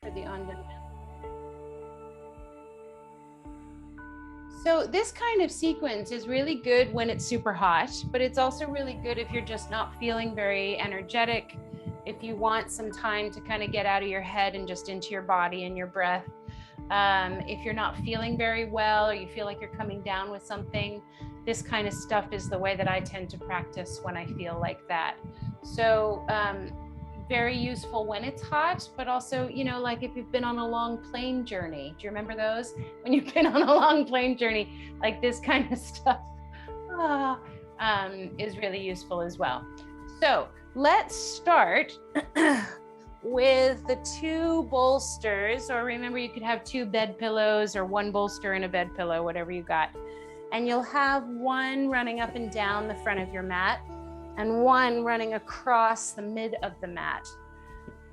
for the on-demand. So this kind of sequence is really good when it's super hot, but it's also really good if you're just not feeling very energetic, if you want some time to kind of get out of your head and just into your body and your breath. If you're not feeling very well or you feel like you're coming down with something, this kind of stuff is the way that I tend to practice when I feel like that. So very useful when it's hot, but also, you know, like if you've been on a long plane journey, do you remember those? When you've been on a long plane journey, like this kind of stuff is really useful as well. So let's start with the 2 bolsters, or remember you could have 2 bed pillows or 1 bolster and a bed pillow, whatever you got. And you'll have 1 running up and down the front of your mat and 1 running across the mid of the mat.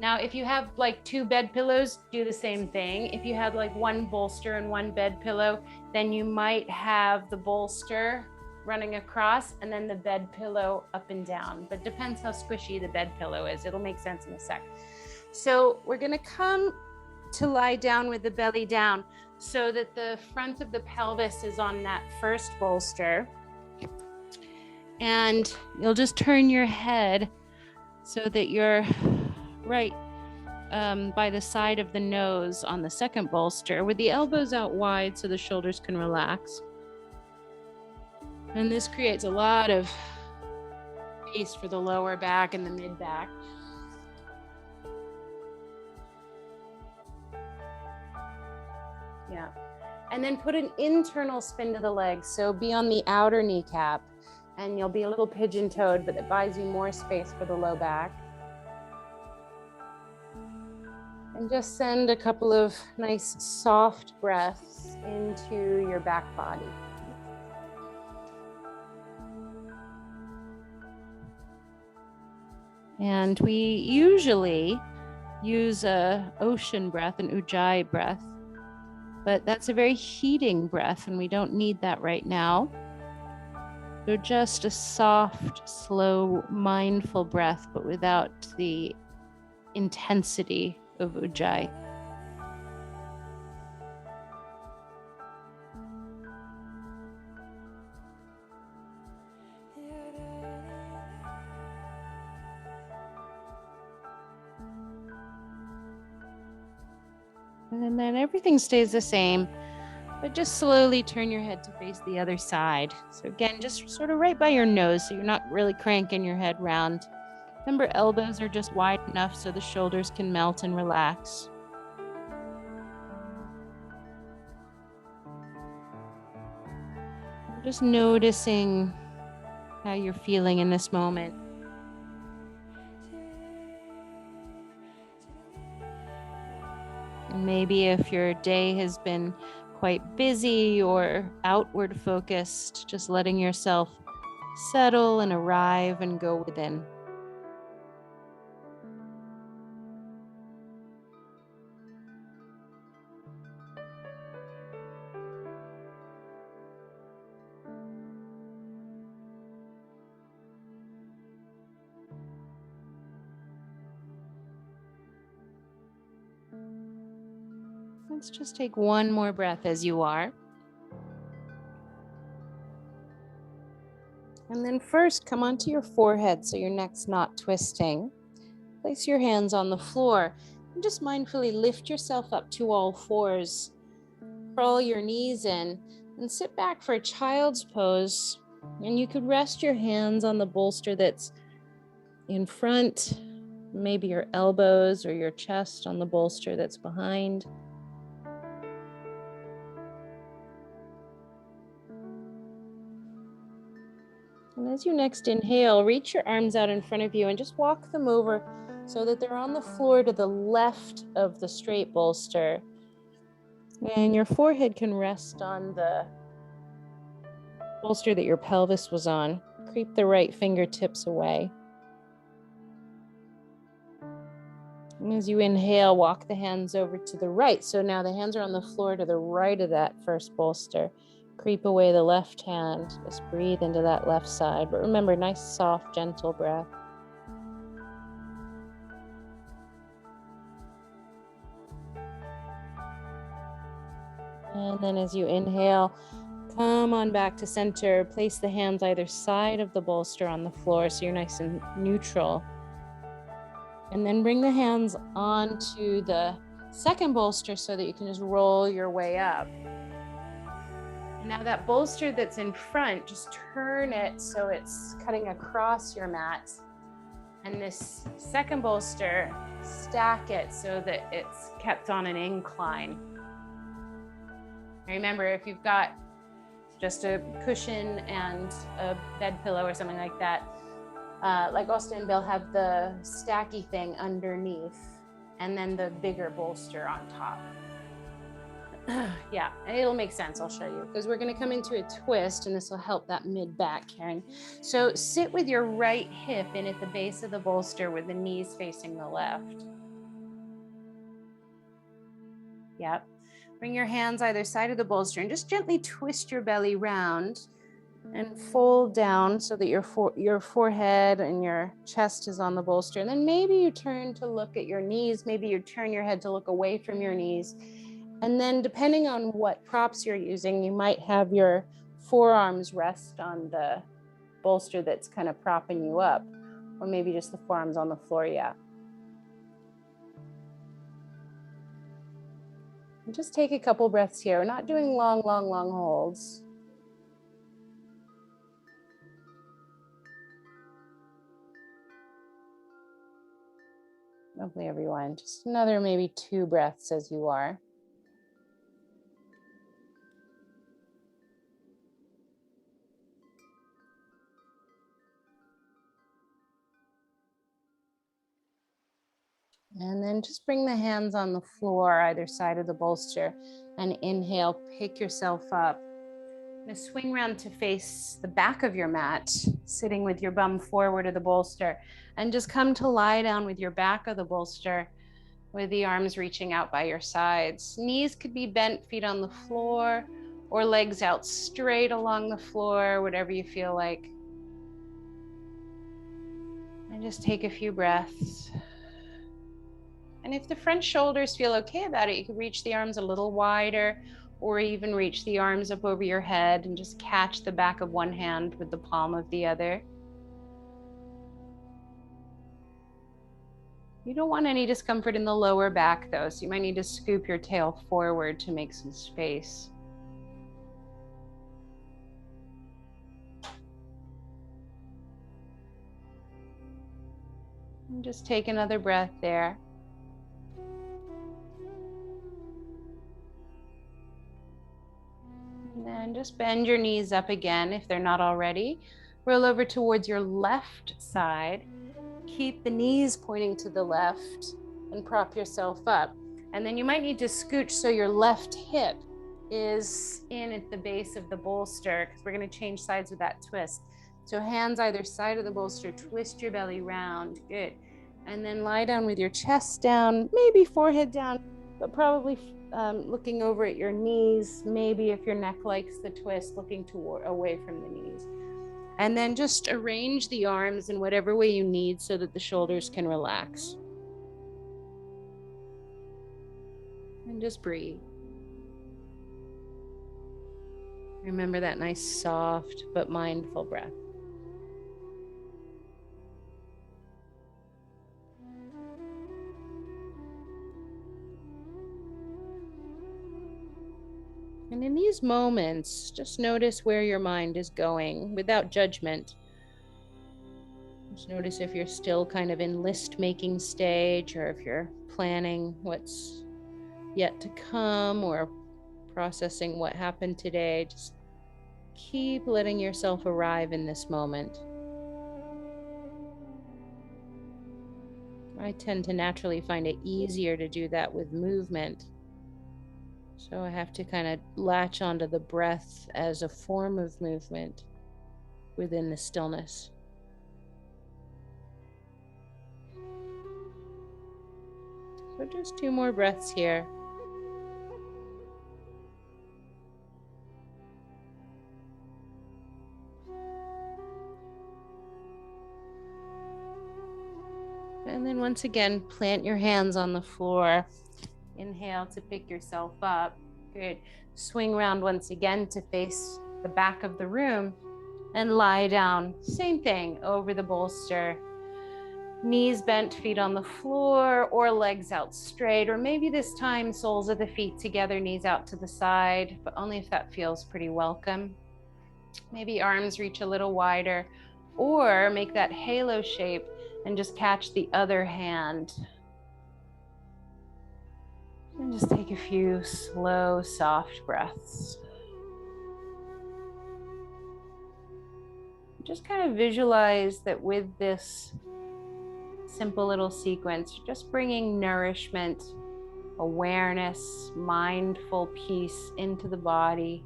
Now, if you have like 2 bed pillows, do the same thing. If you have like 1 bolster and 1 bed pillow, then you might have the bolster running across and then the bed pillow up and down, but depends how squishy the bed pillow is. It'll make sense in a sec. So we're gonna come to lie down with the belly down so that the front of the pelvis is on that first bolster. And you'll just turn your head so that you're right by the side of the nose on the second bolster with the elbows out wide so the shoulders can relax. And this creates a lot of space for the lower back and the mid back. Yeah. And then put an internal spin to the legs. So be on the outer kneecap and you'll be a little pigeon-toed, but it buys you more space for the low back. And just send a couple of nice soft breaths into your back body. And we usually use a ocean breath, an ujjayi breath, but that's a very heating breath and we don't need that right now. So just a soft, slow, mindful breath, but without the intensity of ujjayi. And then everything stays the same, but just slowly turn your head to face the other side. So again, just sort of right by your nose so you're not really cranking your head round. Remember, elbows are just wide enough so the shoulders can melt and relax. Just noticing how you're feeling in this moment. And maybe if your day has been quite busy or outward focused, just letting yourself settle and arrive and go within. Let's just take one more breath as you are. And then first, come onto your forehead so your neck's not twisting. Place your hands on the floor and just mindfully lift yourself up to all fours. Crawl your knees in and sit back for a child's pose. And you could rest your hands on the bolster that's in front, maybe your elbows or your chest on the bolster that's behind. And as you next inhale, reach your arms out in front of you and just walk them over so that they're on the floor to the left of the straight bolster. And your forehead can rest on the bolster that your pelvis was on. Creep the right fingertips away. And as you inhale, walk the hands over to the right. So now the hands are on the floor to the right of that first bolster. Creep away the left hand. Just breathe into that left side. But remember, nice, soft, gentle breath. And then as you inhale, come on back to center. Place the hands either side of the bolster on the floor so you're nice and neutral. And then bring the hands onto the second bolster so that you can just roll your way up. And now that bolster that's in front, just turn it so it's cutting across your mat. And this second bolster, stack it so that it's kept on an incline. Remember, if you've got just a cushion and a bed pillow or something like that, like Austin and Bill have the stacky thing underneath and then the bigger bolster on top. Yeah, it'll make sense. I'll show you because we're going to come into a twist and this will help that mid back, Karen. So sit with your right hip in at the base of the bolster with the knees facing the left. Yep. Bring your hands either side of the bolster and just gently twist your belly round and fold down so that your forehead and your chest is on the bolster. And then maybe you turn to look at your knees. Maybe you turn your head to look away from your knees. And then depending on what props you're using, you might have your forearms rest on the bolster that's kind of propping you up, or maybe just the forearms on the floor, yeah. And just take a couple breaths here. We're not doing long holds. Lovely, everyone. Just another maybe 2 breaths as you are. And then just bring the hands on the floor, either side of the bolster, and inhale, pick yourself up. Now swing around to face the back of your mat, sitting with your bum forward of the bolster, and just come to lie down with your back of the bolster, with the arms reaching out by your sides. Knees could be bent, feet on the floor, or legs out straight along the floor, whatever you feel like. And just take a few breaths. And if the front shoulders feel okay about it, you can reach the arms a little wider, or even reach the arms up over your head and just catch the back of one hand with the palm of the other. You don't want any discomfort in the lower back though, so you might need to scoop your tail forward to make some space. And just take another breath there. And then just bend your knees up again if they're not already. Roll over towards your left side. Keep the knees pointing to the left and prop yourself up. And then you might need to scooch so your left hip is in at the base of the bolster because we're going to change sides with that twist. So hands either side of the bolster, twist your belly round. Good. And then lie down with your chest down, maybe forehead down, but probably looking over at your knees. Maybe if your neck likes the twist, looking away from the knees. And then just arrange the arms in whatever way you need so that the shoulders can relax. And just breathe. Remember that nice, soft, but mindful breath. And in these moments, just notice where your mind is going without judgment. Just notice if you're still kind of in list making stage, or if you're planning what's yet to come, or processing what happened today. Just keep letting yourself arrive in this moment. I tend to naturally find it easier to do that with movement. So I have to kind of latch onto the breath as a form of movement within the stillness. So just 2 more breaths here. And then once again, plant your hands on the floor. Inhale to pick yourself up. Good. Swing around once again to face the back of the room and lie down. Same thing, over the bolster. Knees bent, feet on the floor, or legs out straight, or maybe this time soles of the feet together, knees out to the side, but only if that feels pretty welcome. Maybe arms reach a little wider, or make that halo shape and just catch the other hand. And just take a few slow, soft breaths. Just kind of visualize that with this simple little sequence, just bringing nourishment, awareness, mindful peace into the body.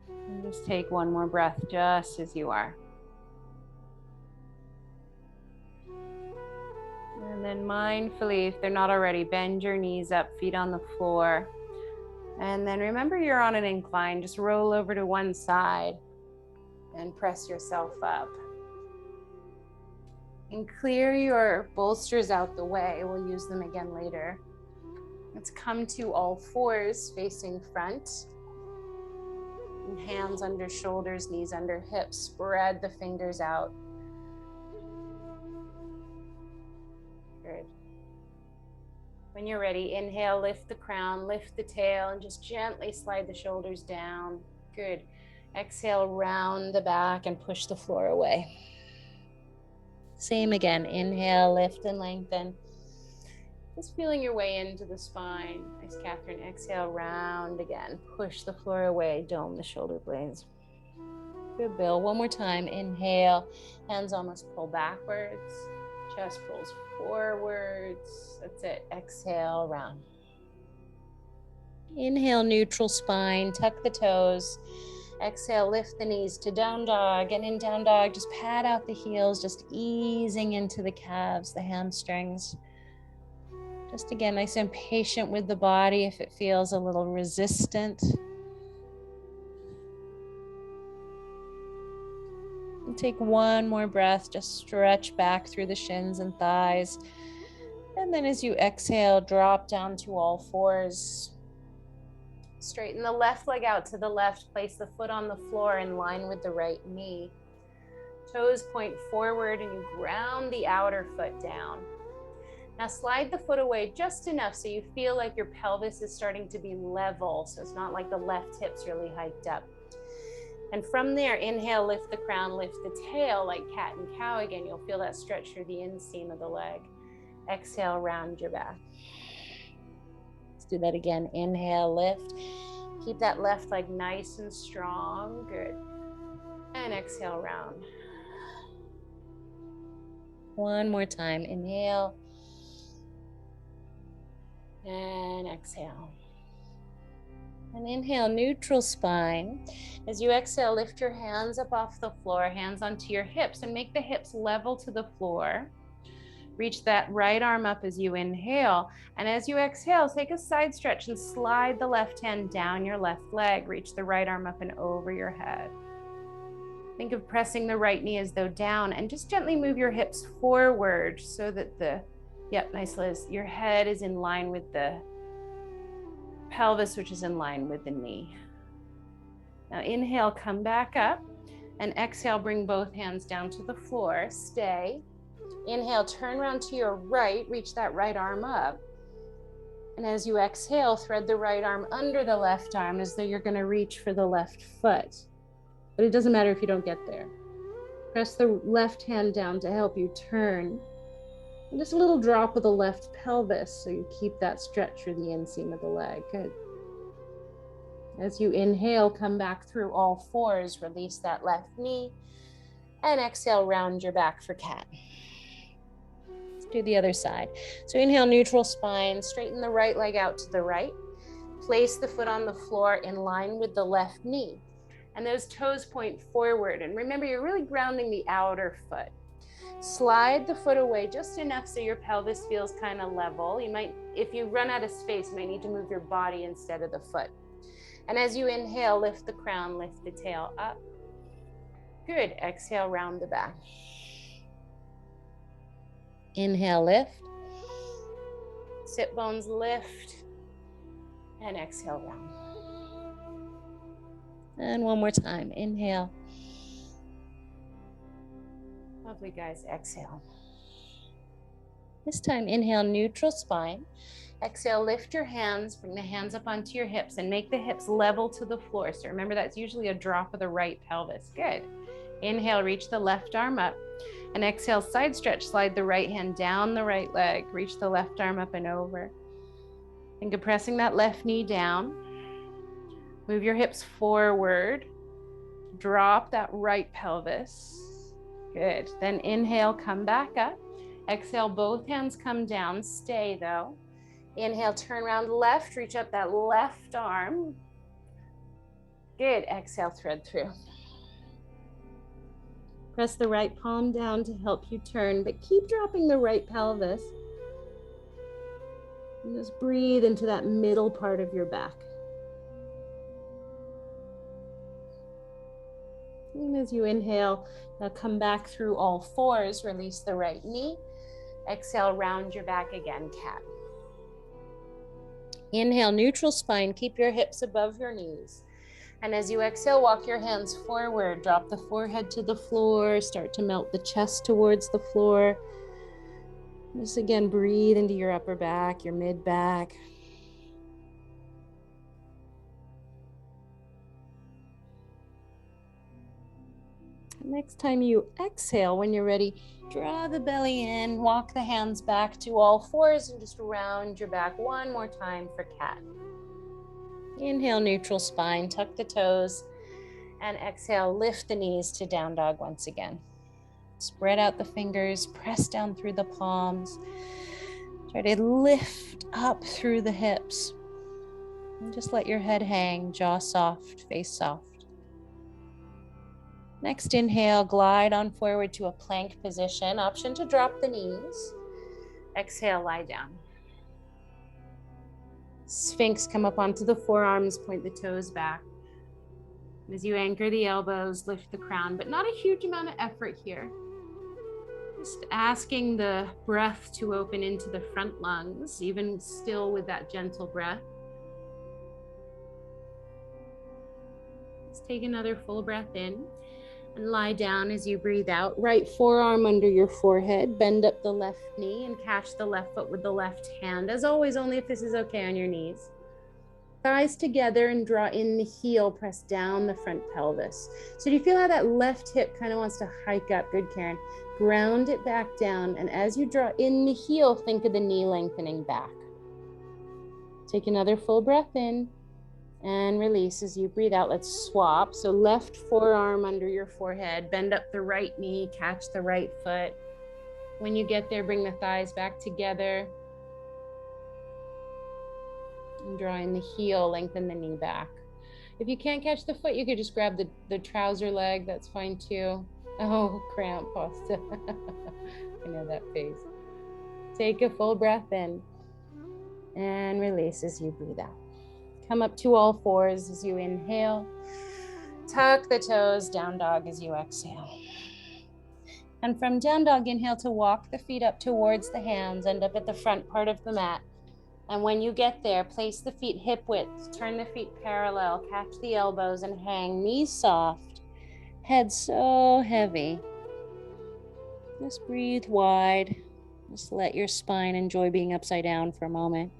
And just take one more breath just as you are. And then mindfully, if they're not already, bend your knees up, feet on the floor. And then remember you're on an incline, just roll over to one side and press yourself up. And clear your bolsters out the way. We'll use them again later. Let's come to all fours facing front. And hands under shoulders, knees under hips. Spread the fingers out. Good. When you're ready, inhale, lift the crown, lift the tail, and just gently slide the shoulders down. Good. Exhale, round the back and push the floor away. Same again. Inhale, lift and lengthen. Just feeling your way into the spine. Nice, Catherine. Exhale, round again. Push the floor away. Dome the shoulder blades. Good, Bill. One more time. Inhale. Hands almost pull backwards. Chest pulls forwards. That's it. Exhale, round. Inhale, neutral spine. Tuck the toes. Exhale, lift the knees to down dog. And in down dog, just pad out the heels, just easing into the calves, the hamstrings. Just again, nice and patient with the body if it feels a little resistant. And take one more breath, just stretch back through the shins and thighs. And then as you exhale, drop down to all fours. Straighten the left leg out to the left, place the foot on the floor in line with the right knee. Toes point forward and you ground the outer foot down. Now slide the foot away just enough so you feel like your pelvis is starting to be level, so it's not like the left hip's really hiked up. And from there, inhale, lift the crown, lift the tail like cat and cow again. You'll feel that stretch through the inseam of the leg. Exhale, round your back. Let's do that again. Inhale, lift. Keep that left leg nice and strong. Good. And exhale, round. One more time. Inhale. And exhale. And inhale, neutral spine. As you exhale, lift your hands up off the floor, hands onto your hips, and make the hips level to the floor. Reach that right arm up as you inhale. And as you exhale, take a side stretch and slide the left hand down your left leg. Reach the right arm up and over your head. Think of pressing the right knee as though down, and just gently move your hips forward so that yep, nice, Liz. Your head is in line with the pelvis, which is in line with the knee. Now inhale, come back up, and exhale, bring both hands down to the floor. Stay. Inhale, turn around to your right, reach that right arm up. And as you exhale, thread the right arm under the left arm as though you're going to reach for the left foot. But it doesn't matter if you don't get there. Press the left hand down to help you turn. And just a little drop of the left pelvis so you keep that stretch through the inseam of the leg. Good. As you inhale, come back through all fours, release that left knee, and exhale, round your back for cat. Let's do the other side. So inhale, neutral spine, straighten the right leg out to the right, place the foot on the floor in line with the left knee, and those toes point forward. And remember, you're really grounding the outer foot. Slide the foot away just enough so your pelvis feels kind of level. You might, if you run out of space, you might need to move your body instead of the foot. And as you inhale, lift the crown, lift the tail up. Good. Exhale, round the back. Inhale, lift. Sit bones lift. And exhale, round. And one more time. Inhale. Lovely, guys. Exhale. This time, inhale, neutral spine. Exhale, lift your hands, bring the hands up onto your hips and make the hips level to the floor. So remember, that's usually a drop of the right pelvis. Good. Inhale, reach the left arm up. And exhale, side stretch, slide the right hand down the right leg. Reach the left arm up and over. Think of pressing that left knee down. Move your hips forward. Drop that right pelvis. Good. Then inhale, come back up. Exhale, both hands come down. Stay though. Inhale, turn around left, reach up that left arm. Good. Exhale, thread through. Press the right palm down to help you turn, but keep dropping the right pelvis. And just breathe into that middle part of your back. And as you inhale, now come back through all fours, release the right knee. Exhale, round your back again, cat. Inhale, neutral spine, keep your hips above your knees. And as you exhale, walk your hands forward, drop the forehead to the floor, start to melt the chest towards the floor. Just again, breathe into your upper back, your mid back. Next time you exhale, when you're ready, draw the belly in, walk the hands back to all fours and just round your back one more time for cat. Inhale, neutral spine, tuck the toes, and exhale, lift the knees to down dog once again. Spread out the fingers, press down through the palms. Try to lift up through the hips. And just let your head hang, jaw soft, face soft. Next inhale, glide on forward to a plank position. Option to drop the knees. Exhale, lie down. Sphinx, come up onto the forearms, point the toes back. As you anchor the elbows, lift the crown, but not a huge amount of effort here. Just asking the breath to open into the front lungs, even still with that gentle breath. Let's take another full breath in and lie down as you breathe out. Right forearm under your forehead, bend up the left knee and catch the left foot with the left hand. As always, only if this is okay on your knees. Thighs together and draw in the heel, press down the front pelvis. So do you feel how that left hip kind of wants to hike up? Good, Karen. Ground it back down, and as you draw in the heel, think of the knee lengthening back. Take another full breath in and release as you breathe out. Let's swap. So left forearm under your forehead, bend up the right knee, catch the right foot. When you get there, bring the thighs back together. And draw in the heel, lengthen the knee back. If you can't catch the foot, you could just grab the trouser leg. That's fine too. Oh, cramp, Pasta. I know that face. Take a full breath in and release as you breathe out. Come up to all fours as you inhale. Tuck the toes, down dog as you exhale. And from down dog, inhale to walk the feet up towards the hands, end up at the front part of the mat. And when you get there, place the feet hip width, turn the feet parallel, catch the elbows and hang, knees soft, head so heavy. Just breathe wide. Just let your spine enjoy being upside down for a moment.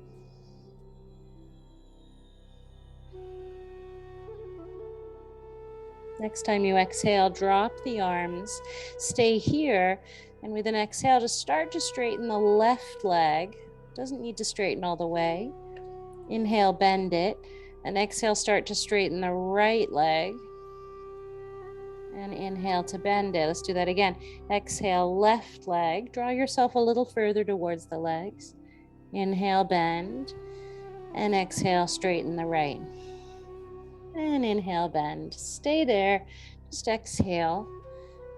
Next time you exhale, drop the arms, stay here, and with an exhale, just start to straighten the left leg. Doesn't need to straighten all the way. Inhale, bend it, and exhale, start to straighten the right leg. And inhale to bend it. Let's do that again. Exhale, left leg. Draw yourself a little further towards the legs. Inhale, bend, and exhale, straighten the right. And inhale, bend. Stay there. Just exhale.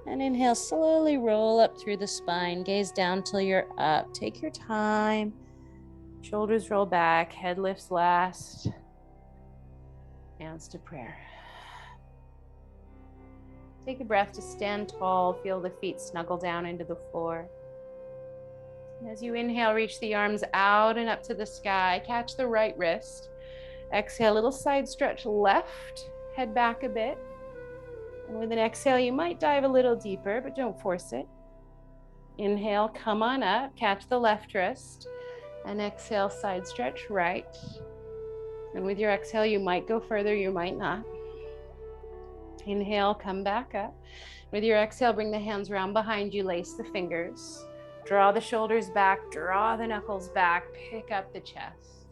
And inhale, slowly roll up through the spine. Gaze down till you're up. Take your time. Shoulders roll back. Head lifts last. Hands to prayer. Take a breath to stand tall. Feel the feet snuggle down into the floor. As you inhale, reach the arms out and up to the sky. Catch the right wrist. Exhale, little side stretch left. Head back a bit. And with an exhale, you might dive a little deeper, but don't force it. Inhale, come on up. Catch the left wrist. And exhale, side stretch right. And with your exhale, you might go further, you might not. Inhale, come back up. With your exhale, bring the hands around behind you, lace the fingers. Draw the shoulders back, draw the knuckles back, pick up the chest.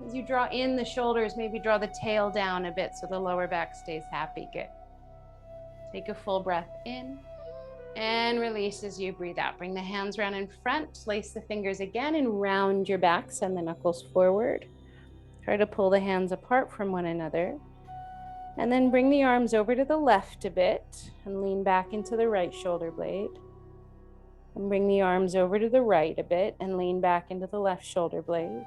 As you draw in the shoulders, maybe draw the tail down a bit so the lower back stays happy. Good. Take a full breath in and release as you breathe out. Bring the hands around in front, lace the fingers again and round your back, send the knuckles forward. Try to pull the hands apart from one another. And then bring the arms over to the left a bit and lean back into the right shoulder blade. And bring the arms over to the right a bit and lean back into the left shoulder blade.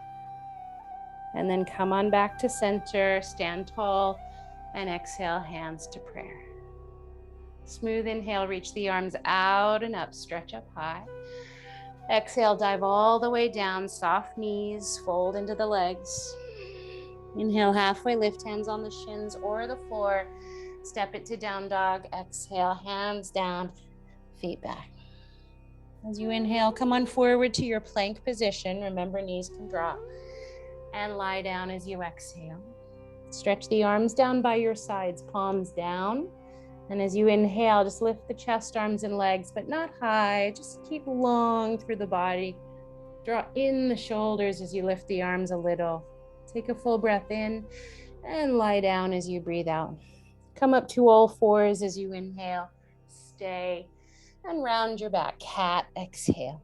And then come on back to center, stand tall, and exhale, hands to prayer. Smooth inhale, reach the arms out and up, stretch up high. Exhale, dive all the way down, soft knees, fold into the legs. Inhale, halfway, lift hands on the shins or the floor. Step it to down dog. Exhale, hands down, feet back. As you inhale, come on forward to your plank position. Remember, knees can drop. And lie down as you exhale. Stretch the arms down by your sides, palms down. And as you inhale, just lift the chest, arms, and legs, but not high. Just keep long through the body. Draw in the shoulders as you lift the arms a little. Take a full breath in and lie down as you breathe out. Come up to all fours as you inhale. Stay and round your back. Cat, exhale.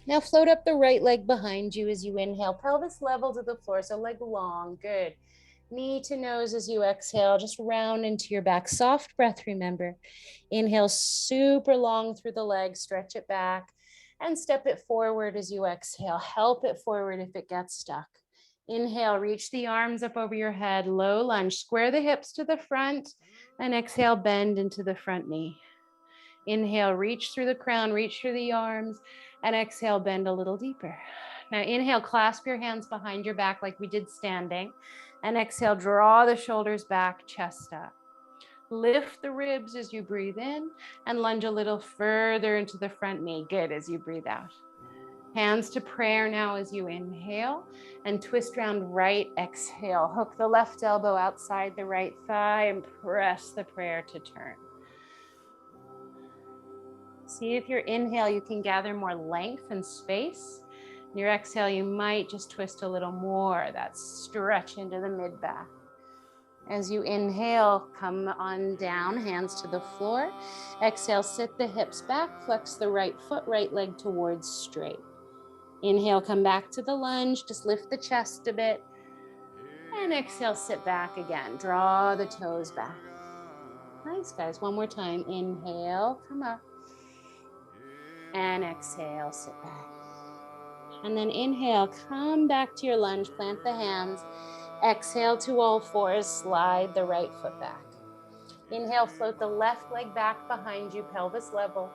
Now float up the right leg behind you as you inhale. Pelvis level to the floor, so leg long. Good. Knee to nose as you exhale. Just round into your back. Soft breath, remember. Inhale super long through the leg. Stretch it back and step it forward as you exhale. Help it forward if it gets stuck. Inhale, reach the arms up over your head. Low lunge. Square the hips to the front and exhale, bend into the front knee. Inhale, reach through the crown, reach through the arms, and exhale, bend a little deeper. Now inhale, clasp your hands behind your back like we did standing, and exhale, draw the shoulders back, chest up. Lift the ribs as you breathe in, and lunge a little further into the front knee. Good, as you breathe out. Hands to prayer now as you inhale, and twist round right, exhale. Hook the left elbow outside the right thigh, and press the prayer to turn. See if your inhale, you can gather more length and space. Your exhale, you might just twist a little more, that stretch into the mid-back. As you inhale, come on down, hands to the floor. Exhale, sit the hips back, flex the right foot, right leg towards straight. Inhale, come back to the lunge, just lift the chest a bit. And exhale, sit back again, draw the toes back. Nice, guys, one more time. Inhale, come up. And exhale, sit back. And then inhale, come back to your lunge, plant the hands. Exhale to all fours, slide the right foot back. Inhale, float the left leg back behind you, pelvis level.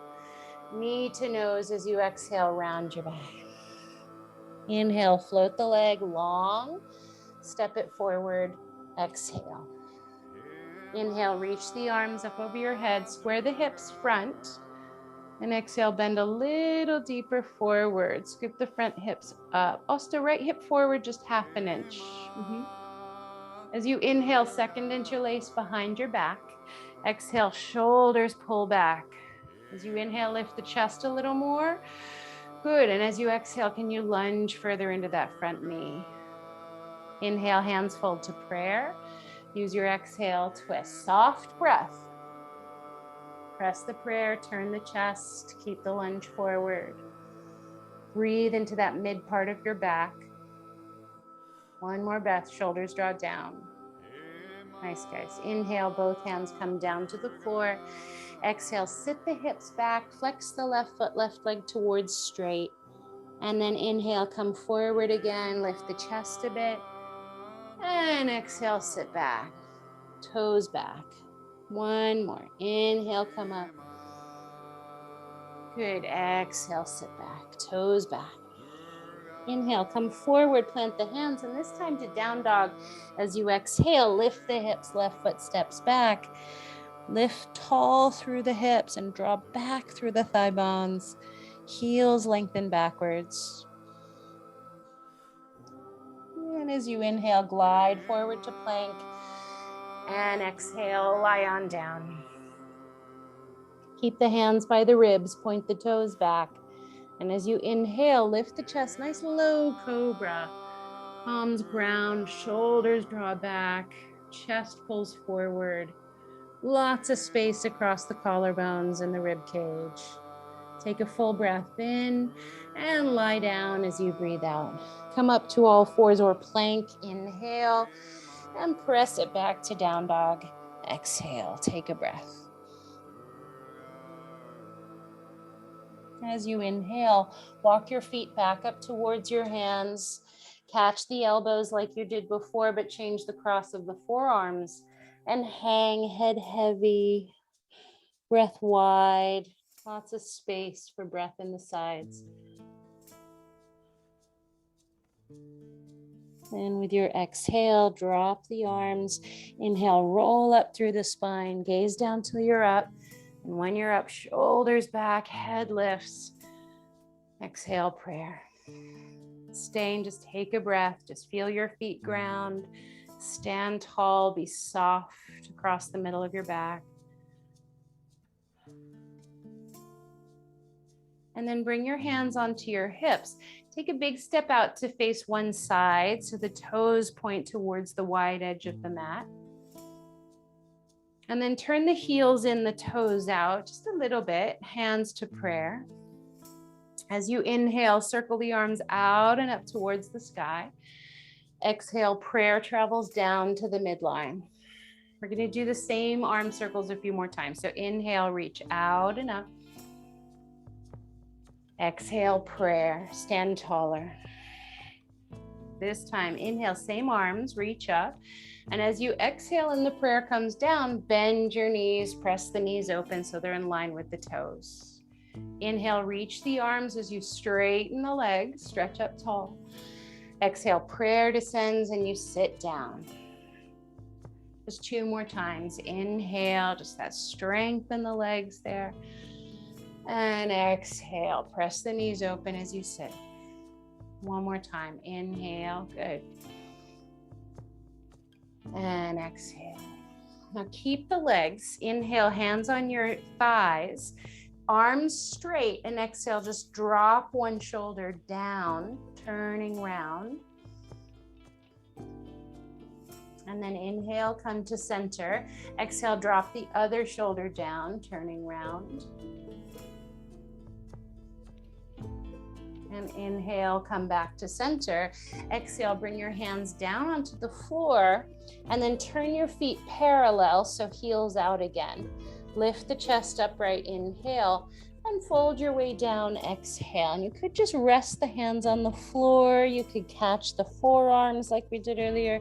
Knee to nose as you exhale, round your back. Inhale, float the leg long, step it forward, exhale. Inhale, reach the arms up over your head, square the hips front. And exhale, bend a little deeper forward. Scoop the front hips up. Also, right hip forward just half an inch. As you inhale, second interlace behind your back. Exhale, shoulders pull back. As you inhale, lift the chest a little more. Good. And as you exhale, can you lunge further into that front knee? Inhale, hands fold to prayer. Use your exhale, twist. Soft breath. Press the prayer, turn the chest, keep the lunge forward. Breathe into that mid part of your back. One more breath, shoulders draw down. Nice, guys. Inhale, both hands come down to the floor. Exhale, sit the hips back, flex the left foot, left leg towards straight. And then inhale, come forward again, lift the chest a bit. And exhale, sit back. toes back. One more. Inhale, come up. Good. Exhale, sit back. Toes back. Inhale, come forward, plant the hands, and this time to down dog. As you exhale, lift the hips, left foot steps back. Lift tall through the hips and draw back through the thigh bones. Heels lengthen backwards. And as you inhale, glide forward to plank. And exhale, lie on down. Keep the hands by the ribs, point the toes back. And as you inhale, lift the chest, nice low cobra. Palms ground, shoulders draw back, chest pulls forward. Lots of space across the collarbones and the rib cage. Take a full breath in and lie down as you breathe out. Come up to all fours or plank. Inhale and press it back to down dog. Exhale, take a breath. As you inhale, walk your feet back up towards your hands. Catch the elbows like you did before, but change the cross of the forearms. And hang, head heavy, breath wide. Lots of space for breath in the sides. And with your exhale, drop the arms. Inhale, roll up through the spine. Gaze down till you're up. And when you're up, shoulders back, head lifts. Exhale, prayer. Stay and just take a breath. Just feel your feet ground. Stand tall, be soft across the middle of your back. And then bring your hands onto your hips. Take a big step out to face one side so the toes point towards the wide edge of the mat. And then turn the heels in, the toes out just a little bit, hands to prayer. As you inhale, circle the arms out and up towards the sky. Exhale, prayer travels down to the midline. We're going to do the same arm circles a few more times. So inhale, reach out and up. Exhale, prayer, stand taller. This time, inhale, same arms, reach up. And as you exhale and the prayer comes down, bend your knees, press the knees open so they're in line with the toes. Inhale, reach the arms as you straighten the legs, stretch up tall. Exhale, prayer descends and you sit down. Just 2 more times. Inhale, just that strength in the legs there. And exhale, press the knees open as you sit. 1 more time. Inhale, good. And exhale. Now keep the legs. Inhale, hands on your thighs, arms straight, and exhale, just drop one shoulder down, turning round. And then inhale, come to center. Exhale, drop the other shoulder down, turning round. And inhale, come back to center. Exhale, bring your hands down onto the floor and then turn your feet parallel, so heels out again. Lift the chest upright, inhale, and fold your way down, exhale. And you could just rest the hands on the floor. You could catch the forearms like we did earlier.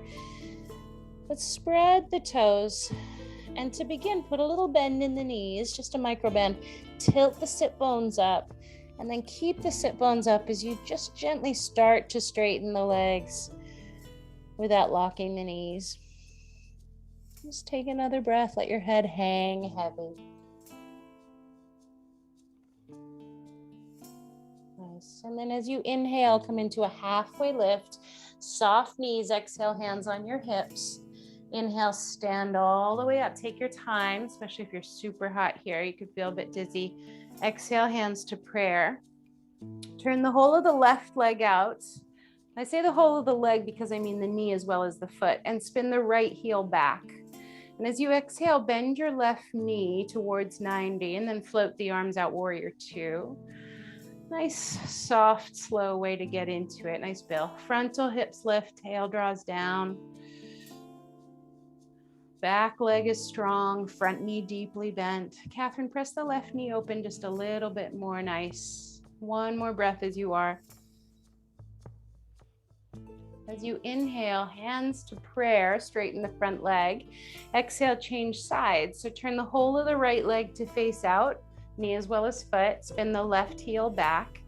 But spread the toes. And to begin, put a little bend in the knees, just a micro bend. Tilt the sit bones up. And then keep the sit bones up as you just gently start to straighten the legs without locking the knees. Just take another breath. Let your head hang heavy. Nice. And then as you inhale, come into a halfway lift. Soft knees. Exhale, hands on your hips. Inhale, stand all the way up. Take your time, especially if you're super hot here. You could feel a bit dizzy. Exhale, hands to prayer. Turn the whole of the left leg out. I say the whole of the leg because I mean the knee as well as the foot, and spin the right heel back. And as you exhale, bend your left knee towards 90 and then float the arms out, warrior 2. Nice, soft, slow way to get into it. Nice, Bill. Frontal hips lift, tail draws down. Back leg is strong, front knee deeply bent. Catherine, press the left knee open just a little bit more. Nice. 1 more breath as you are. As you inhale, hands to prayer, straighten the front leg. Exhale, change sides. So turn the whole of the right leg to face out, knee as well as foot. Spin the left heel back.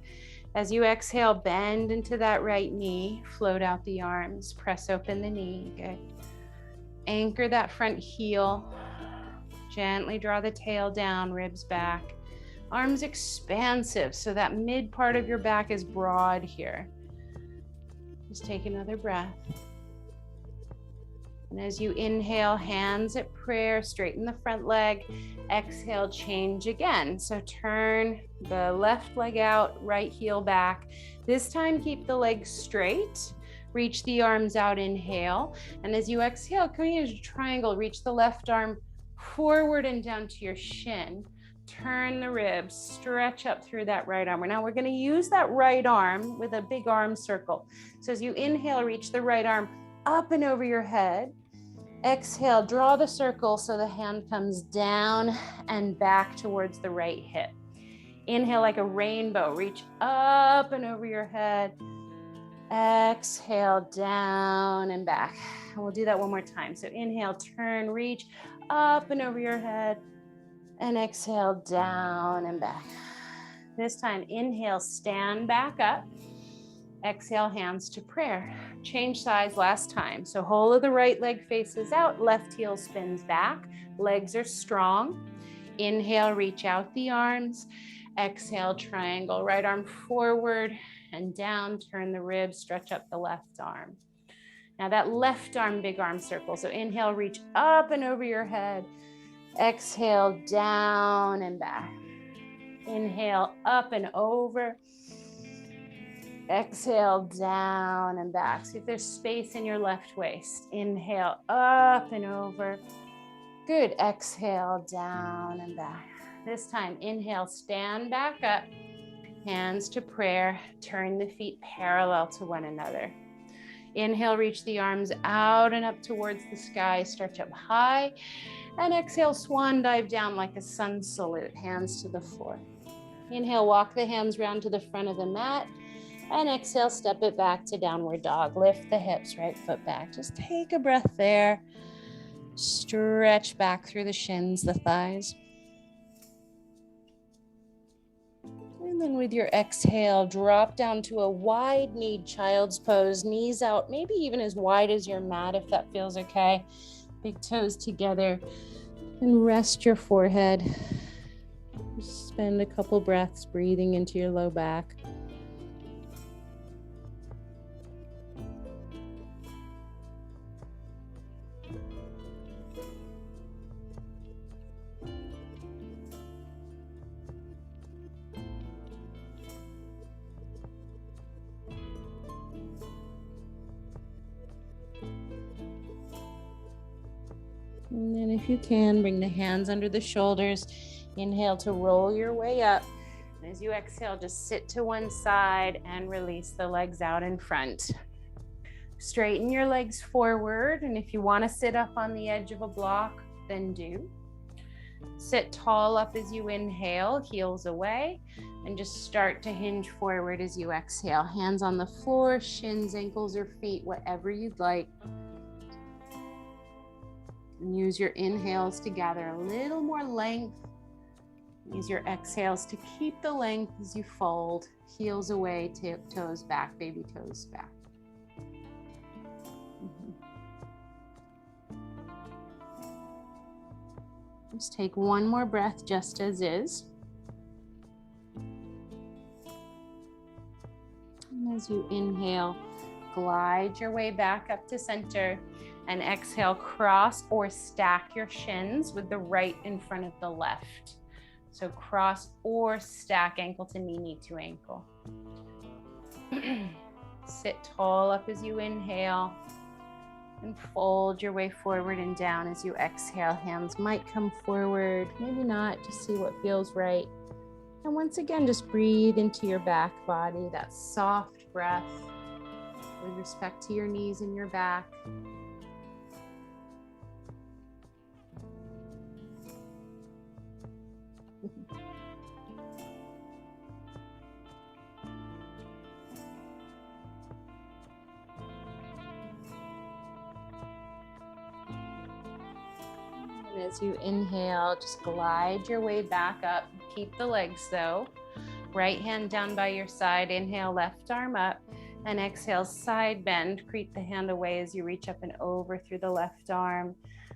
As you exhale, bend into that right knee, float out the arms, press open the knee. Good. Anchor that front heel. Gently draw the tail down, ribs back. Arms expansive, so that mid part of your back is broad here. Just take another breath. And as you inhale, hands at prayer, straighten the front leg. Exhale, change again. So turn the left leg out, right heel back. This time, keep the legs straight. Reach the arms out, inhale. And as you exhale, come into a triangle. Reach the left arm forward and down to your shin. Turn the ribs, stretch up through that right arm. Now we're going to use that right arm with a big arm circle. So as you inhale, reach the right arm up and over your head. Exhale, draw the circle so the hand comes down and back towards the right hip. Inhale like a rainbow, reach up and over your head. Exhale, down and back. And we'll do that one more time. So inhale, turn, reach up and over your head. And exhale, down and back. This time, inhale, stand back up. Exhale, hands to prayer. Change sides last time. So whole of the right leg faces out, left heel spins back. Legs are strong. Inhale, reach out the arms. Exhale, triangle, right arm forward and down. Turn the ribs, stretch up the left arm. Now that left arm, big arm circle. So inhale, reach up and over your head. Exhale, down and back. Inhale, up and over. Exhale, down and back. See if there's space in your left waist. Inhale, up and over. Good. Exhale, down and back. This time, inhale, stand back up. Hands to prayer. Turn the feet parallel to one another. Inhale, reach the arms out and up towards the sky. Stretch up high. And exhale, swan dive down like a sun salute, hands to the floor. Inhale, walk the hands round to the front of the mat. And exhale, step it back to downward dog. Lift the hips, right foot back. Just take a breath there. Stretch back through the shins, the thighs. And then with your exhale, drop down to a wide-kneed child's pose. Knees out, maybe even as wide as your mat if that feels okay. Big toes together. And rest your forehead. Just spend a couple breaths breathing into your low back. And then if you can, bring the hands under the shoulders. Inhale to roll your way up. And as you exhale, just sit to one side and release the legs out in front. Straighten your legs forward. And if you want to sit up on the edge of a block, then do. Sit tall up as you inhale, heels away. And just start to hinge forward as you exhale. Hands on the floor, shins, ankles, or feet, whatever you'd like. And use your inhales to gather a little more length. Use your exhales to keep the length as you fold. Heels away, toes back, baby toes back. Just take one more breath just as is. And as you inhale, glide your way back up to center. And exhale, cross or stack your shins with the right in front of the left. So cross or stack ankle to knee, knee to ankle. Sit tall up as you inhale and fold your way forward and down as you exhale. Hands might come forward, maybe not, just see what feels right. And once again, just breathe into your back body, that soft breath with respect to your knees and your back. And as you inhale, just glide your way back up. Keep the legs though. Right hand down by your side. Inhale, left arm up. And exhale, side bend. Creep the hand away as you reach up and over through the left arm.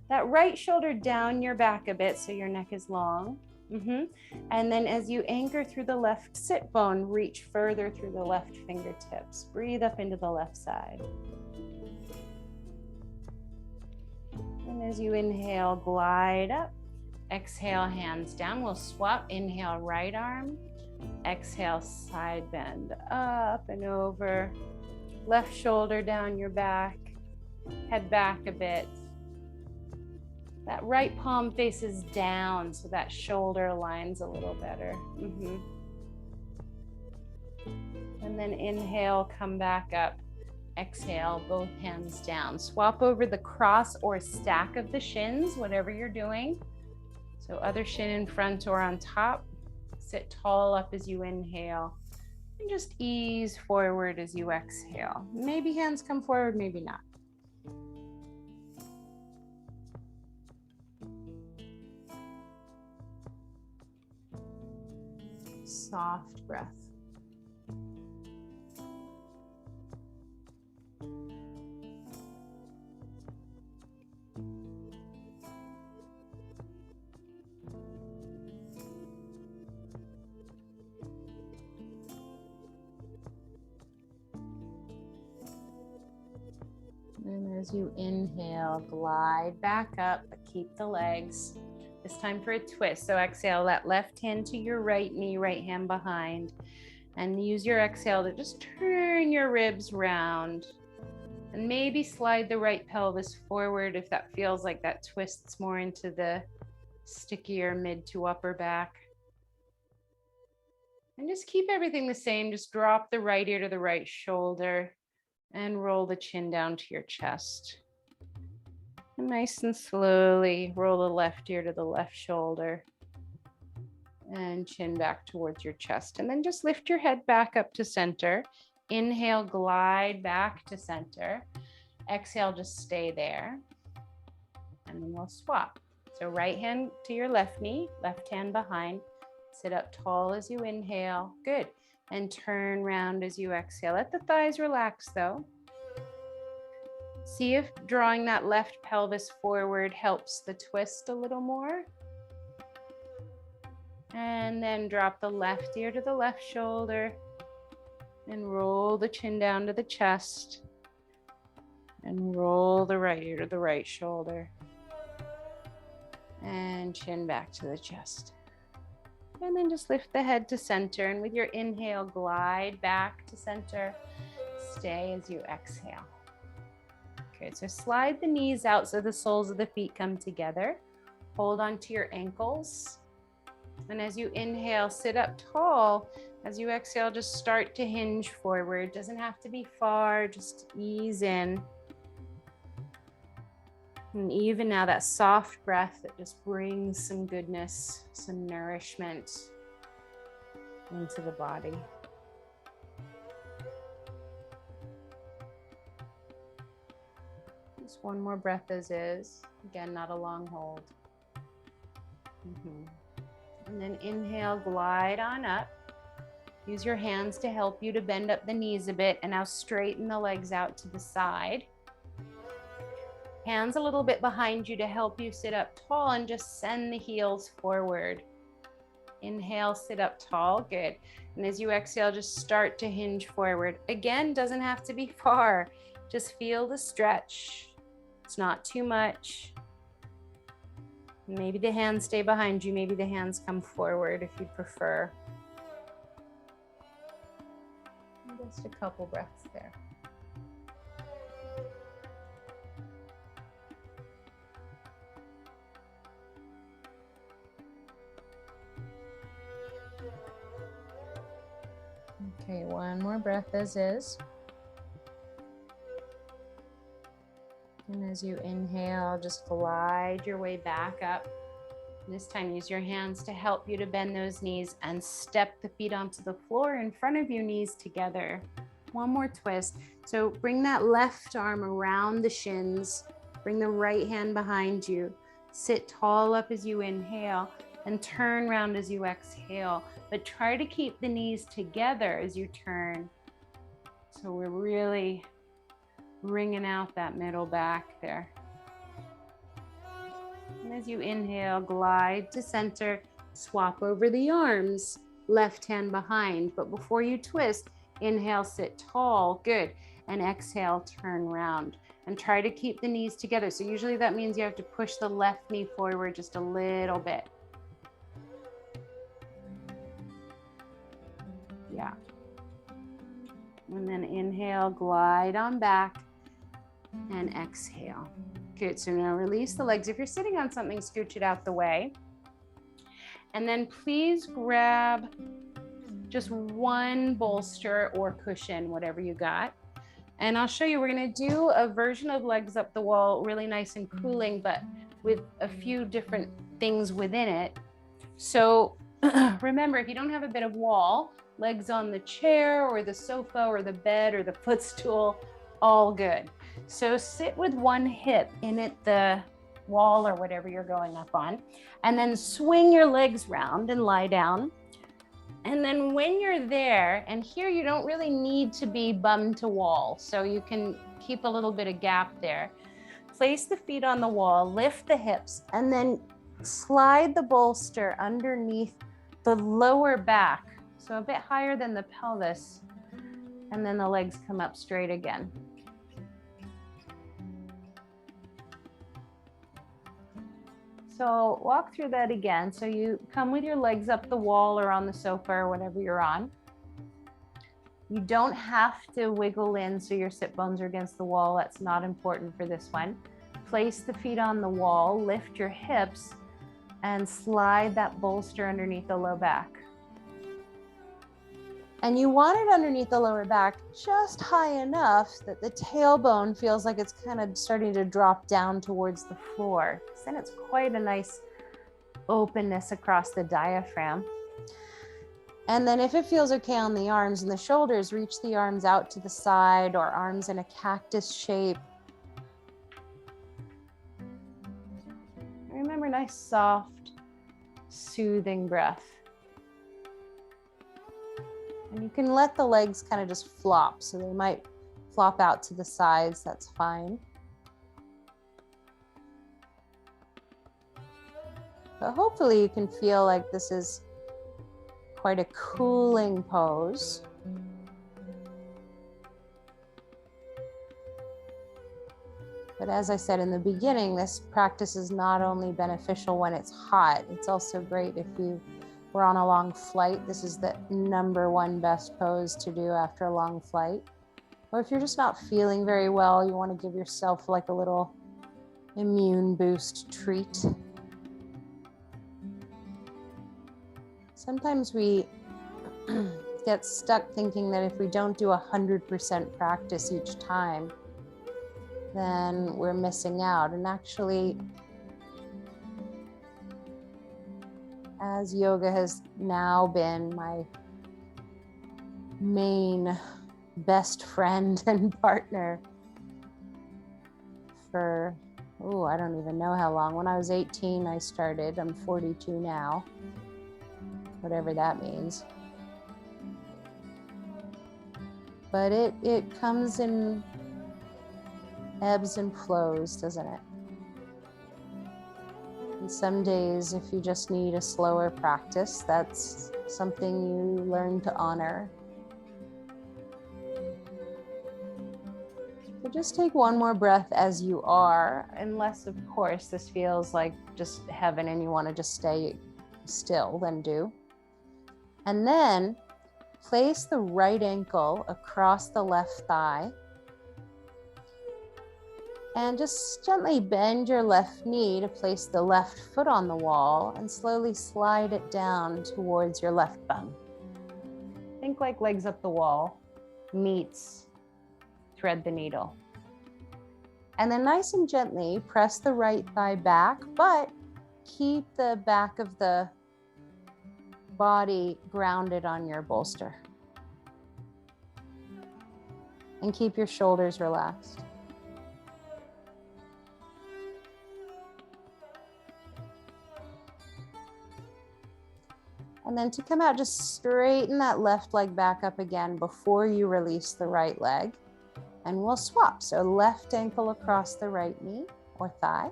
That right shoulder down your back a bit so your neck is long. And then as you anchor through the left sit bone, reach further through the left fingertips. Breathe up into the left side. And as you inhale, glide up. Exhale, hands down. We'll swap. Inhale, right arm. Exhale, side bend. Up and over. Left shoulder down your back. Head back a bit. That right palm faces down so that shoulder aligns a little better. And then inhale, come back up. Exhale, both hands down. Swap over the cross or stack of the shins, whatever you're doing. So other shin in front or on top. Sit tall up as you inhale. And just ease forward as you exhale. Maybe hands come forward, maybe not. Soft breath. And as you inhale, glide back up, but keep the legs. It's time for a twist. So exhale, that left hand to your right knee, right hand behind. And use your exhale to just turn your ribs round. And maybe slide the right pelvis forward if that feels like that twists more into the stickier mid to upper back. And just keep everything the same. Just drop the right ear to the right shoulder and roll the chin down to your chest. And nice and slowly roll the left ear to the left shoulder and chin back towards your chest. And then just lift your head back up to center. Inhale, glide back to center. Exhale, just stay there. And then we'll swap. So right hand to your left knee, left hand behind. Sit up tall as you inhale. Good. And turn round as you exhale. Let the thighs relax though. See if drawing that left pelvis forward helps the twist a little more. And then drop the left ear to the left shoulder and roll the chin down to the chest and roll the right ear to the right shoulder and chin back to the chest. And then just lift the head to center, and with your inhale, glide back to center. Stay as you exhale. Good, so slide the knees out so the soles of the feet come together. Hold on to your ankles. And as you inhale, sit up tall. As you exhale, just start to hinge forward. Doesn't have to be far, just ease in. And even now, that soft breath that just brings some goodness, some nourishment into the body. Just one more breath as is. Again, not a long hold. And then inhale, glide on up. Use your hands to help you to bend up the knees a bit, and now straighten the legs out to the side. Hands a little bit behind you to help you sit up tall, and just send the heels forward. Inhale, sit up tall, good. And as you exhale, just start to hinge forward. Again, doesn't have to be far. Just feel the stretch. It's not too much. Maybe the hands stay behind you. Maybe the hands come forward if you prefer. Just a couple breaths there. Okay, one more breath as is. And as you inhale, just glide your way back up. And this time, use your hands to help you to bend those knees and step the feet onto the floor in front of you, knees together. One more twist. So bring that left arm around the shins. Bring the right hand behind you. Sit tall up as you inhale and turn round as you exhale, but try to keep the knees together as you turn. So we're really wringing out that middle back there. And as you inhale, glide to center, swap over the arms, left hand behind. But before you twist, inhale, sit tall, good. And exhale, turn round. And try to keep the knees together. So usually that means you have to push the left knee forward just a little bit. Yeah. And then inhale, glide on back, and exhale. Good, so now release the legs. If you're sitting on something, scooch it out the way. And then please grab just one bolster or cushion, whatever you got. And I'll show you, we're gonna do a version of legs up the wall, really nice and cooling, but with a few different things within it. So remember, if you don't have a bit of wall, legs on the chair or the sofa or the bed or the footstool, all good. So sit with one hip in at the wall or whatever you're going up on, and then swing your legs round and lie down. And then when you're there, and here you don't really need to be bum to wall, so you can keep a little bit of gap there. Place the feet on the wall, lift the hips, and then slide the bolster underneath the lower back, so a bit higher than the pelvis, and then the legs come up straight again. So walk through that again. So you come with your legs up the wall or on the sofa or whatever you're on. You don't have to wiggle in so your sit bones are against the wall. That's not important for this one. Place the feet on the wall, lift your hips, and slide that bolster underneath the low back. And you want it underneath the lower back just high enough that the tailbone feels like it's kind of starting to drop down towards the floor. Then it's quite a nice openness across the diaphragm. And then if it feels okay on the arms and the shoulders, reach the arms out to the side or arms in a cactus shape. Remember, nice, soft, soothing breath. And you can let the legs kind of just flop. So they might flop out to the sides, that's fine. But hopefully you can feel like this is quite a cooling pose. But as I said in the beginning, this practice is not only beneficial when it's hot, it's also great if you were on a long flight. This is the #1 best pose to do after a long flight. Or if you're just not feeling very well, you want to give yourself like a little immune boost treat. Sometimes we get stuck thinking that if we don't do 100% practice each time, then we're missing out. And actually, as yoga has now been my main best friend and partner for, I don't even know how long. When I was 18, I started. I'm 42 now, whatever that means. But it comes in ebbs and flows, doesn't it? And some days, if you just need a slower practice, that's something you learn to honor. So just take one more breath as you are, unless, of course, this feels like just heaven and you want to just stay still, then do. And then place the right ankle across the left thigh. And just gently bend your left knee to place the left foot on the wall and slowly slide it down towards your left bum. Think like legs up the wall meets thread the needle. And then nice and gently press the right thigh back, but keep the back of the body grounded on your bolster. And keep your shoulders relaxed. And then to come out, just straighten that left leg back up again before you release the right leg. And we'll swap. So left ankle across the right knee or thigh.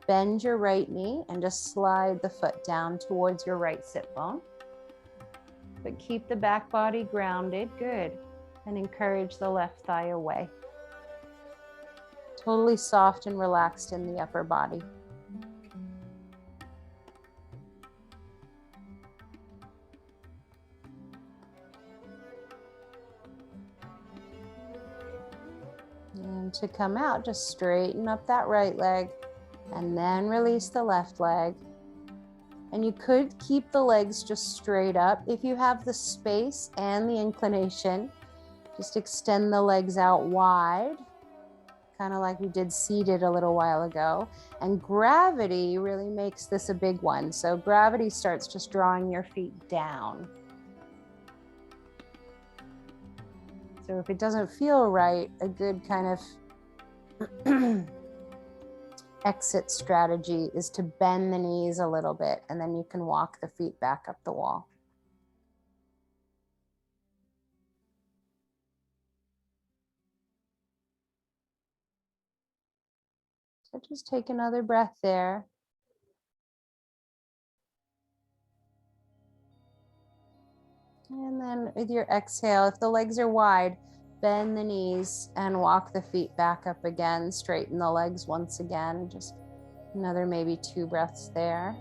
Bend your right knee and just slide the foot down towards your right sit bone. But keep the back body grounded. Good. And encourage the left thigh away. Totally soft and relaxed in the upper body. And to come out, just straighten up that right leg and then release the left leg. And you could keep the legs just straight up. If you have the space and the inclination, just extend the legs out wide, kind of like we did seated a little while ago. And gravity really makes this a big one. So gravity starts just drawing your feet down. So if it doesn't feel right, a good kind of exit strategy is to bend the knees a little bit, and then you can walk the feet back up the wall. So just take another breath there. And then with your exhale, if the legs are wide, bend the knees and walk the feet back up again. Straighten the legs once again. Just another maybe 2 breaths there.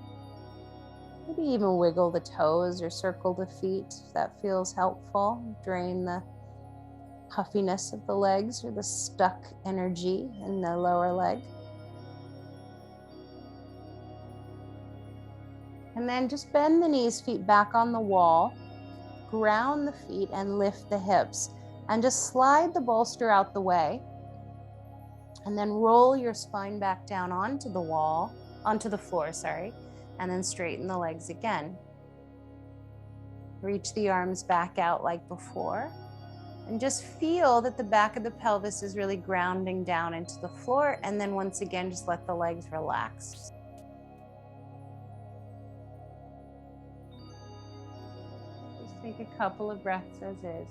Maybe even wiggle the toes or circle the feet if that feels helpful. Drain the puffiness of the legs or the stuck energy in the lower leg. And then just bend the knees, feet back on the wall. Ground the feet and lift the hips. And just slide the bolster out the way. And then roll your spine back down onto the floor, sorry. And then straighten the legs again. Reach the arms back out like before. And just feel that the back of the pelvis is really grounding down into the floor. And then once again, just let the legs relax. Just take a couple of breaths as is.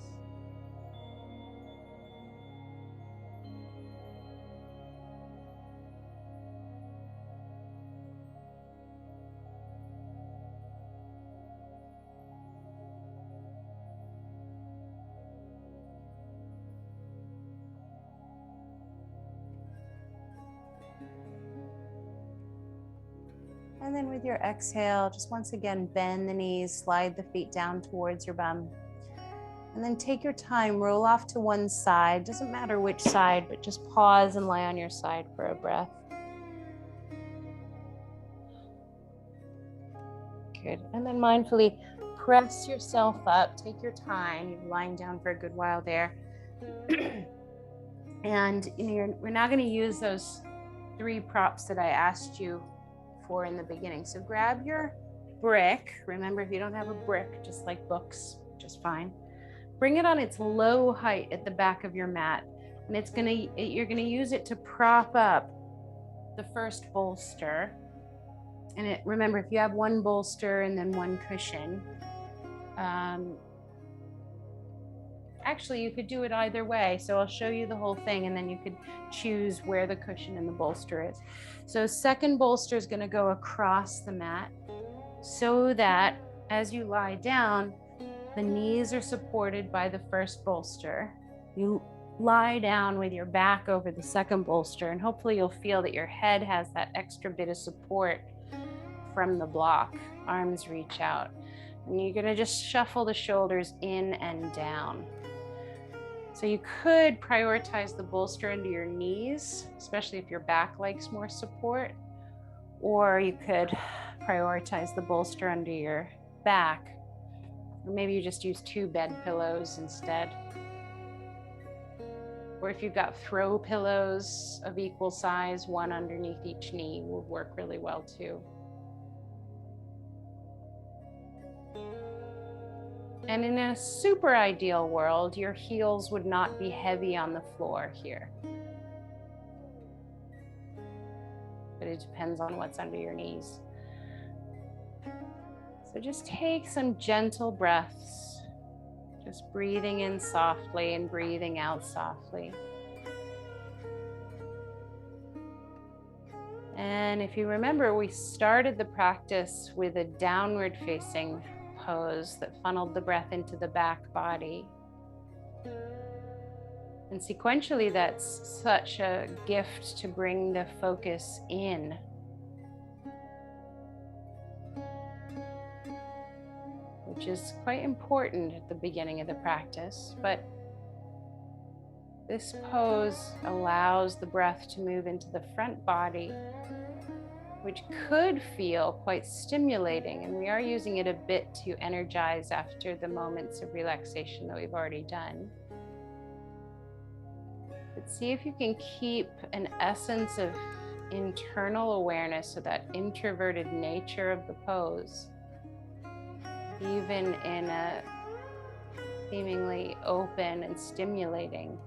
And then with your exhale, just once again, bend the knees, slide the feet down towards your bum. And then take your time, roll off to one side. Doesn't matter which side, but just pause and lie on your side for a breath. Good. And then mindfully press yourself up. Take your time. You're lying down for a good while there. And we're now going to use those 3 props that I asked you for in the beginning. So grab your brick. Remember, if you don't have a brick, just like books, just fine. Bring it on its low height at the back of your mat. And you're gonna use it to prop up the first bolster. And remember, if you have 1 bolster and then 1 cushion, actually you could do it either way. So I'll show you the whole thing and then you could choose where the cushion and the bolster is. So second bolster is gonna go across the mat so that as you lie down, the knees are supported by the first bolster. You lie down with your back over the second bolster, and hopefully you'll feel that your head has that extra bit of support from the block. Arms reach out. And you're gonna just shuffle the shoulders in and down. So you could prioritize the bolster under your knees, especially if your back likes more support, or you could prioritize the bolster under your back. Or maybe you just use 2 bed pillows instead. Or if you've got throw pillows of equal size, 1 underneath each knee will work really well too. And in a super ideal world, your heels would not be heavy on the floor here. But it depends on what's under your knees. So just take some gentle breaths, just breathing in softly and breathing out softly. And if you remember, we started the practice with a downward facing pose that funneled the breath into the back body. And sequentially, that's such a gift to bring the focus in. Which is quite important at the beginning of the practice, but this pose allows the breath to move into the front body, which could feel quite stimulating, and we are using it a bit to energize after the moments of relaxation that we've already done. But see if you can keep an essence of internal awareness of that introverted nature of the pose, even in a seemingly open and stimulating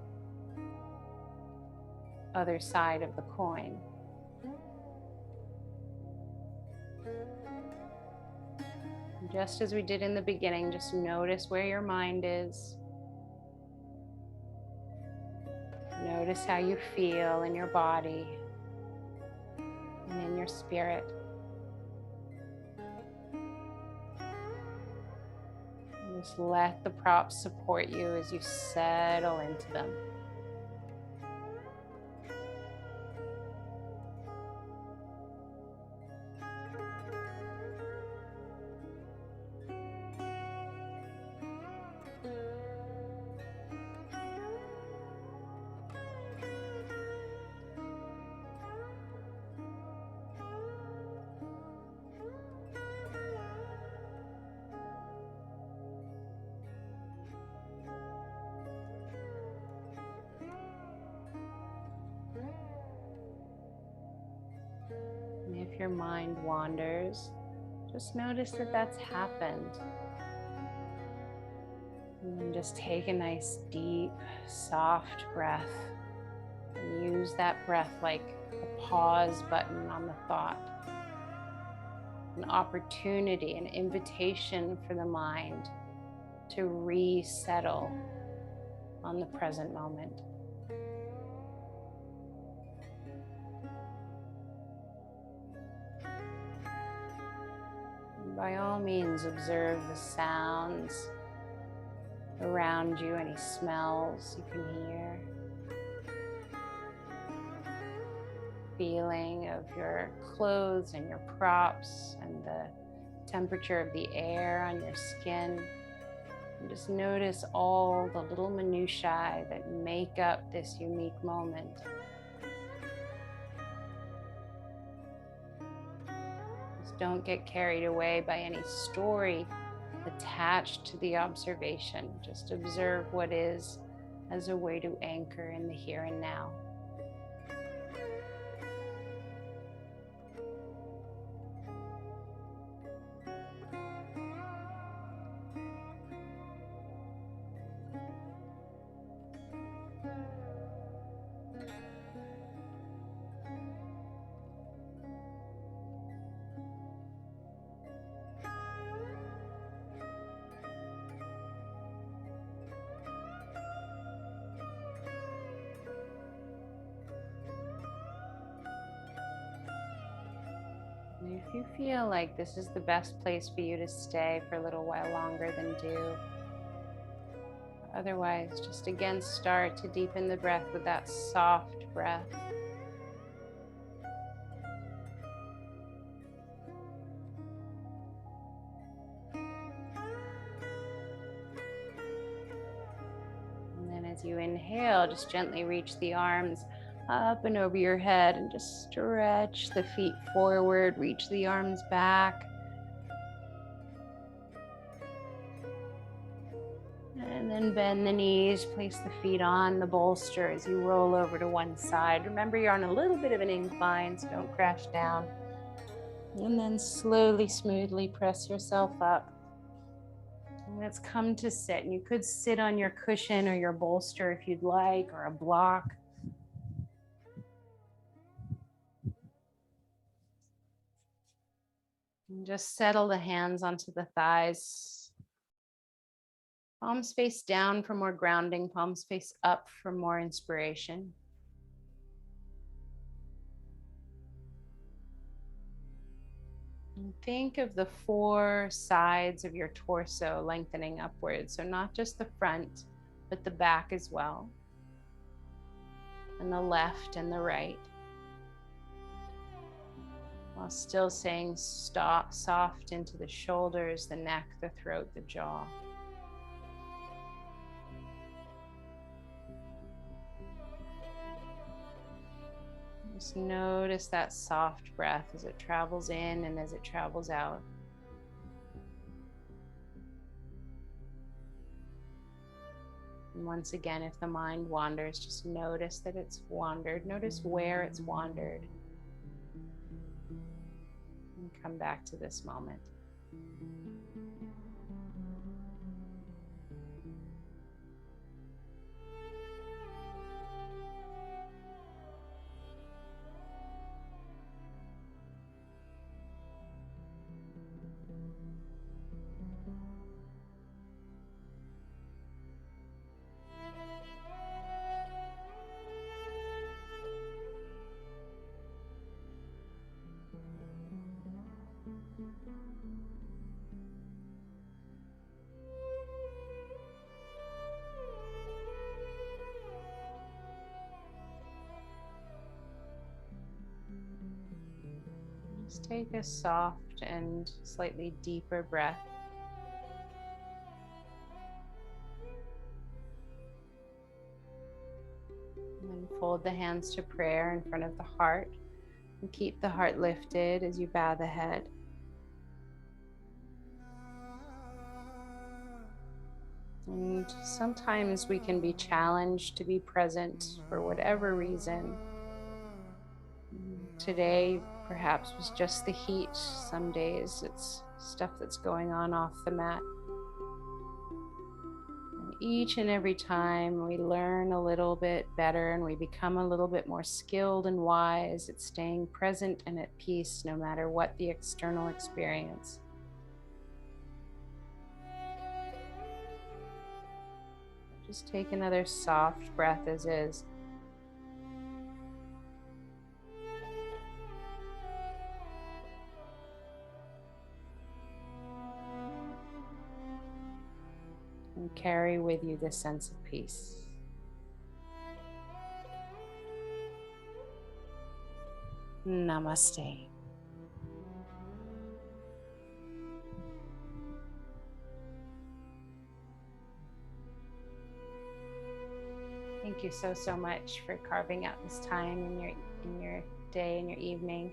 other side of the coin. And just as we did in the beginning, just notice where your mind is. Notice how you feel in your body and in your spirit. And just let the props support you as you settle into them. And if your mind wanders, just notice that that's happened. And then just take a nice, deep, soft breath. And use that breath like a pause button on the thought. An opportunity, an invitation for the mind to resettle on the present moment. By all means, observe the sounds around you, any smells you can hear. Feeling of your clothes and your props and the temperature of the air on your skin. And just notice all the little minutiae that make up this unique moment. Don't get carried away by any story attached to the observation. Just observe what is as a way to anchor in the here and now. If you feel like this is the best place for you to stay for a little while longer, then do. Otherwise, just again start to deepen the breath with that soft breath. And then as you inhale, just gently reach the arms up and over your head and just stretch the feet forward, reach the arms back. And then bend the knees, place the feet on the bolster as you roll over to one side. Remember, you're on a little bit of an incline, so don't crash down. And then slowly, smoothly press yourself up. And let's come to sit. And you could sit on your cushion or your bolster if you'd like, or a block. And just settle the hands onto the thighs. Palms face down for more grounding, palms face up for more inspiration. And think of the four sides of your torso lengthening upwards. So, not just the front, but the back as well, and the left and the right. While still saying stop, soft into the shoulders, the neck, the throat, the jaw. Just notice that soft breath as it travels in and as it travels out. And once again, if the mind wanders, just notice that it's wandered. Notice where it's wandered. And come back to this moment. Just take a soft and slightly deeper breath. And then fold the hands to prayer in front of the heart. And keep the heart lifted as you bow the head. And sometimes we can be challenged to be present for whatever reason. Today, perhaps, was just the heat. Some days it's stuff that's going on off the mat. And each and every time we learn a little bit better and we become a little bit more skilled and wise at staying present and at peace no matter what the external experience. Just take another soft breath as is. And carry with you this sense of peace. Namaste. Thank you so much for carving out this time in your day and your evening.